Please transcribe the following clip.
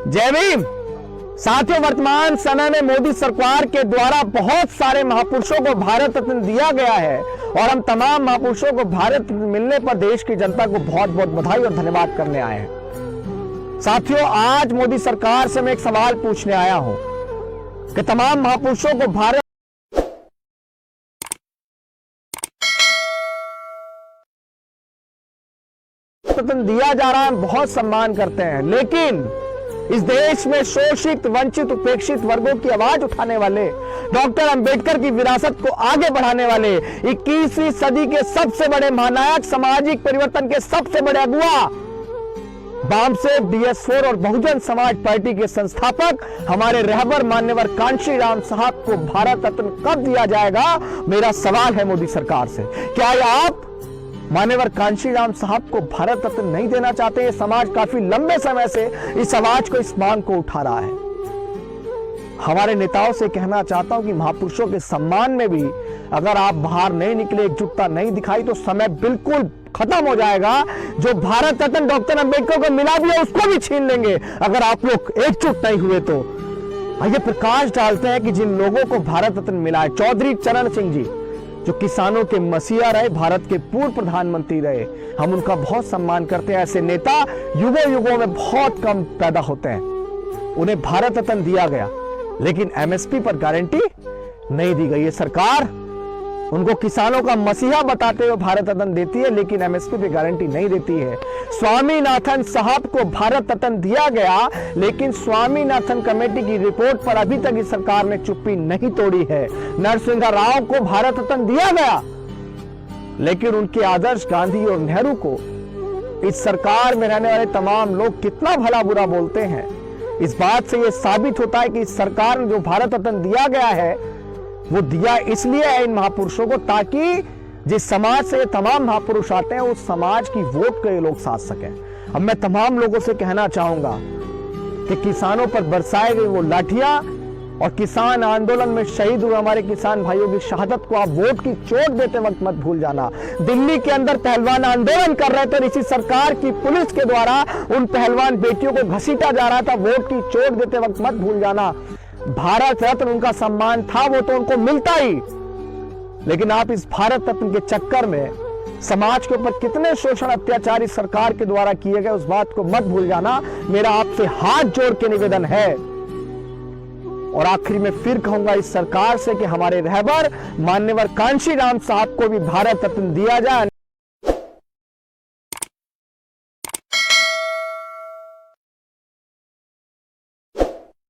जय भीम। साथियों, वर्तमान समय में मोदी सरकार के द्वारा बहुत सारे महापुरुषों को भारत रत्न दिया गया है और हम तमाम महापुरुषों को भारत रत्न मिलने पर देश की जनता को बहुत बहुत बधाई और धन्यवाद करने आए हैं। साथियों, आज मोदी सरकार से मैं एक सवाल पूछने आया हूं कि तमाम महापुरुषों को भारत रत्न दिया जा रहा है, बहुत सम्मान करते हैं, लेकिन इस देश में शोषित, वंचित, उपेक्षित वर्गों की आवाज उठाने वाले, डॉक्टर अंबेडकर की विरासत को आगे बढ़ाने वाले, 21वीं सदी के सबसे बड़े महानायक, सामाजिक परिवर्तन के सबसे बड़े अगुआ, वामसेव, DS4 और बहुजन समाज पार्टी के संस्थापक हमारे रहबर मान्यवर कांशीराम साहब को भारत रत्न कब दिया जाएगा? मेरा सवाल है मोदी सरकार से। क्या आप मान्यवर कांशीराम साहब को भारत रत्न नहीं देना चाहते? ये समाज काफी लंबे समय से इस आवाज को, इस मांग को उठा रहा है। हमारे नेताओं से कहना चाहता हूं कि महापुरुषों के सम्मान में भी अगर आप बाहर नहीं निकले, एकजुटता नहीं दिखाई, तो समय बिल्कुल खत्म हो जाएगा। जो भारत रत्न डॉक्टर अंबेडकर को मिला भी है, उसको भी छीन लेंगे अगर आप लोग एकजुट नहीं हुए तो। आइए प्रकाश डालते हैं कि जिन लोगों को भारत रत्न मिला है। चौधरी चरण सिंह जी, जो किसानों के मसीहा रहे, भारत के पूर्व प्रधानमंत्री रहे, हम उनका बहुत सम्मान करते हैं। ऐसे नेता युगों युगों में बहुत कम पैदा होते हैं। उन्हें भारत रत्न दिया गया, लेकिन MSP पर गारंटी नहीं दी गई है। सरकार उनको किसानों का मसीहा बताते हुए भारत रत्न देती है, लेकिन MSP पे गारंटी नहीं देती है। स्वामीनाथन साहब को भारत रत्न दिया गया, लेकिन स्वामीनाथन कमेटी की रिपोर्ट पर अभी तक इस सरकार ने चुप्पी नहीं तोड़ी है। नरसिंह राव को भारत रत्न दिया गया, लेकिन उनके आदर्श गांधी और नेहरू को इस सरकार में रहने वाले तमाम लोग कितना भला बुरा बोलते हैं। इस बात से यह साबित होता है कि इस सरकार ने जो भारत रत्न दिया गया है, वो दिया इसलिए है इन महापुरुषों को, ताकि जिस समाज से ये तमाम महापुरुष आते हैं, उस समाज की वोट को ये लोग साध सकें। अब मैं तमाम लोगों से कहना चाहूंगा कि किसानों पर बरसाए गए वो लाठियां और किसान आंदोलन में शहीद हुए हमारे किसान भाइयों की शहादत को आप वोट की चोट देते वक्त मत भूल जाना। दिल्ली के अंदर पहलवान आंदोलन कर रहे थे और इसी सरकार की पुलिस के द्वारा उन पहलवान बेटियों को घसीटा जा रहा था। वोट की चोट देते वक्त मत भूल जाना। भारत रत्न उनका सम्मान था, वो तो उनको मिलता ही, लेकिन आप इस भारत रत्न के चक्कर में समाज के ऊपर कितने शोषण, अत्याचार इस सरकार के द्वारा किए गए, उस बात को मत भूल जाना। मेरा आपसे हाथ जोड़ के निवेदन है। और आखिरी में फिर कहूंगा इस सरकार से कि हमारे रहबर मान्यवर कांशीराम साहब को भी भारत रत्न दिया जाए।